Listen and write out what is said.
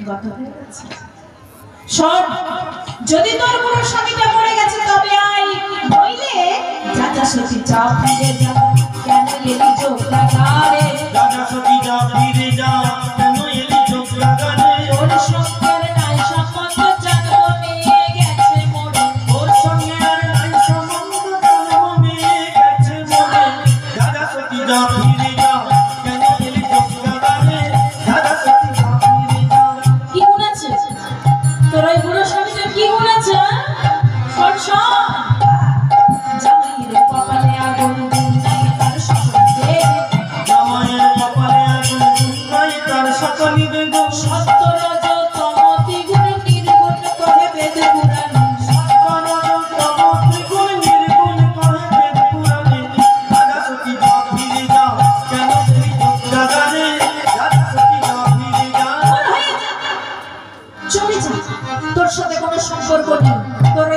গত হয়ে গেছে। শোন, যদি তোর পুরো স্বামীটা মরে গেছে তবে আয়, নইলে যা সতী যা ফিরে যা, কেন এলি চোখ লাগারে? রাজা সতী যা ফিরে যা, কেন এলি চোখ লাগারে? তোর সঙ্গের নাই সম্বন্ধ জানবো নিয়ে গেছে মরে, তোর সঙ্গে আর নাই সম্বন্ধ জানবো নিয়ে গেছে মরে। রাজা সতী যা ফিরে যা, কেন এলি চোখ লাগারে? রাজা সতী যা ফিরে যা। কি গুণ আছে তোর ওই বুড়ো স্বামীটার? কি গুণ আছে? শোন শোন, জামাইয়ের কপালে আগুন নাই তার সকলে, জামাইয়ের কপালে আগুন নাই তার সকলই বেগুন। সত্য রজ তমতি গুণ নির্গুণ কহে বেদ পুরাণ, সত্য রজ তম ত্রিগুণ নির্গুণ কহে বেদ পুরাণে। রাজা সতী যা ফিরে যা, কেন এলি চোখ লাগারে? রাজা সতী যা ফিরে যা। চলে যা, তোর সাথে কোনো সম্পর্ক নেই। তোর